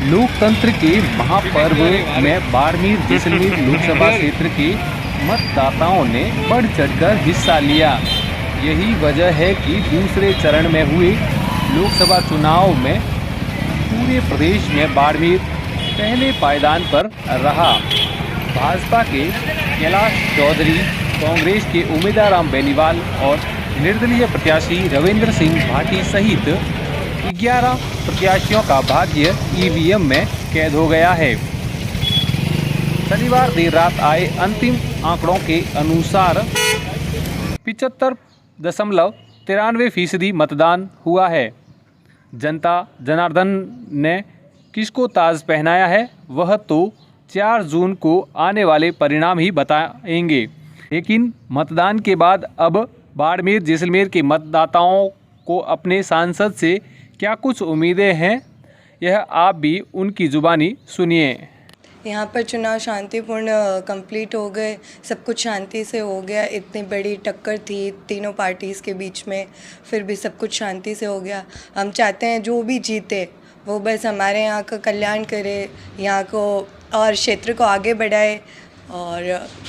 लोकतंत्र के महापर्व में बाड़मेर जैसलमेर लोकसभा क्षेत्र के मतदाताओं ने बढ़ चढ़कर हिस्सा लिया। यही वजह है कि दूसरे चरण में हुए लोकसभा चुनाव में पूरे प्रदेश में बाड़मेर पहले पायदान पर रहा। भाजपा के कैलाश चौधरी, कांग्रेस के उम्मीदवार राम बेनीवाल और निर्दलीय प्रत्याशी रविंद्र सिंह भाटी सहित 11 प्रत्याशियों का भाग्य ईवीएम में कैद हो गया है। शनिवार देर रात आए अंतिम आंकड़ों के अनुसार 75.93% मतदान हुआ है। जनता जनार्दन ने किसको ताज पहनाया है वह तो 4 जून को आने वाले परिणाम ही बताएंगे। लेकिन मतदान के बाद अब बाड़मेर जैसलमेर के मतदाताओं को अपने सांसद से क्या कुछ उम्मीदें हैं, यह आप भी उनकी जुबानी सुनिए। यहाँ पर चुनाव शांतिपूर्ण कंप्लीट हो गए, सब कुछ शांति से हो गया। इतनी बड़ी टक्कर थी तीनों पार्टीज़ के बीच में, फिर भी सब कुछ शांति से हो गया। हम चाहते हैं जो भी जीते वो बस हमारे यहाँ का कल्याण करे, यहाँ को और क्षेत्र को आगे बढ़ाए और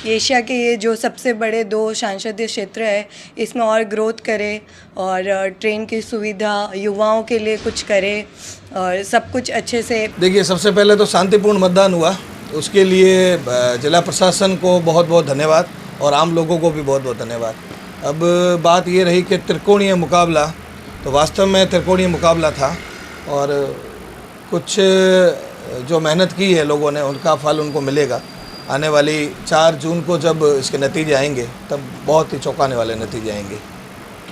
एशिया के ये जो सबसे बड़े 2 संसदीय क्षेत्र है इसमें और ग्रोथ करे और ट्रेन की सुविधा युवाओं के लिए कुछ करे और सब कुछ अच्छे से। देखिए, सबसे पहले तो शांतिपूर्ण मतदान हुआ, उसके लिए जिला प्रशासन को बहुत बहुत धन्यवाद और आम लोगों को भी बहुत बहुत धन्यवाद। अब बात ये रही कि त्रिकोणीय मुकाबला, तो वास्तव में त्रिकोणीय मुकाबला था और कुछ जो मेहनत की है लोगों ने उनका फल उनको मिलेगा। आने वाली 4 जून को जब इसके नतीजे आएंगे तब बहुत ही चौंकाने वाले नतीजे आएंगे।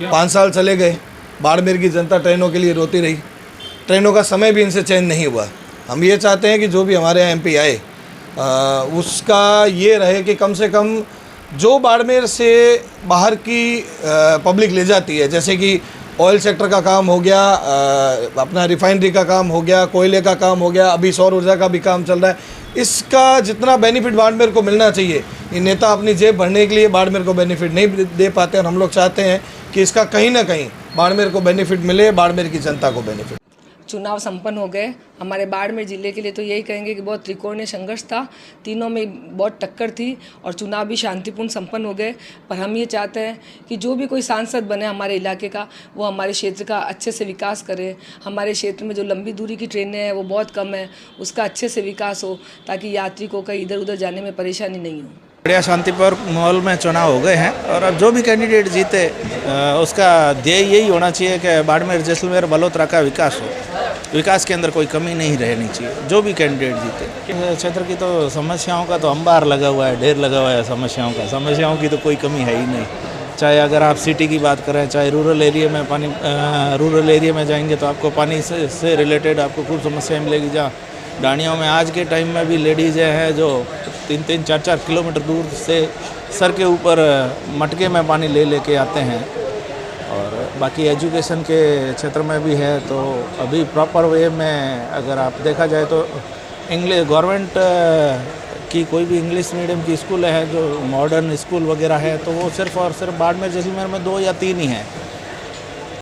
5 साल चले गए, बाड़मेर की जनता ट्रेनों के लिए रोती रही, ट्रेनों का समय भी इनसे चयन नहीं हुआ। हम ये चाहते हैं कि जो भी हमारे यहाँ MP आए उसका ये रहे कि कम से कम जो बाड़मेर से बाहर की पब्लिक ले जाती है, जैसे कि ऑयल सेक्टर का काम हो गया, अपना रिफाइनरी का काम हो गया, कोयले का काम हो गया, अभी सौर ऊर्जा का भी काम चल रहा है, इसका जितना बेनिफिट बाड़मेर को मिलना चाहिए, ये नेता अपनी जेब भरने के लिए बाड़मेर को बेनिफिट नहीं दे पाते और हम लोग चाहते हैं कि इसका कहीं ना कहीं बाड़मेर को बेनिफिट मिले, बाड़मेर की जनता को बेनिफिट। चुनाव संपन्न हो गए। हमारे बाड़मेर ज़िले के लिए तो यही कहेंगे कि बहुत त्रिकोणीय संघर्ष था, तीनों में बहुत टक्कर थी और चुनाव भी शांतिपूर्ण संपन्न हो गए। पर हम ये चाहते हैं कि जो भी कोई सांसद बने हमारे इलाके का, वो हमारे क्षेत्र का अच्छे से विकास करे। हमारे क्षेत्र में जो लंबी दूरी की ट्रेनें हैं वो बहुत कम है, उसका अच्छे से विकास हो ताकि यात्री को कहीं इधर उधर जाने में परेशानी नहीं हो। बढ़िया शांतिपूर्ण माहौल में चुनाव हो गए हैं और अब जो भी कैंडिडेट जीते उसका ध्येय यही होना चाहिए कि बाड़मेर जैसलमेर बलोत्रा का विकास हो। विकास के अंदर कोई कमी नहीं रहनी चाहिए, जो भी कैंडिडेट जीते। क्षेत्र की तो समस्याओं का तो अंबार लगा हुआ है, ढेर लगा हुआ है समस्याओं का। समस्याओं की तो कोई कमी है ही नहीं। चाहे अगर आप सिटी की बात करें, चाहे रूरल एरिया में रूरल एरिया में जाएंगे तो आपको पानी से रिलेटेड आपको खूब समस्याएं मिलेगी। जहाँ डाणियों में आज के टाइम में भी लेडीज़ हैं जो 3-3, 4-4 किलोमीटर दूर से सर के ऊपर मटके में पानी ले लेके आते हैं। और बाकी एजुकेशन के क्षेत्र में भी है, तो अभी प्रॉपर वे में अगर आप देखा जाए तो इंग्लिश गवर्नमेंट की कोई भी इंग्लिश मीडियम की स्कूल है जो मॉडर्न स्कूल वगैरह है, तो वो सिर्फ और सिर्फ बाड़मेर जैसलमेर में 2 या 3 ही हैं।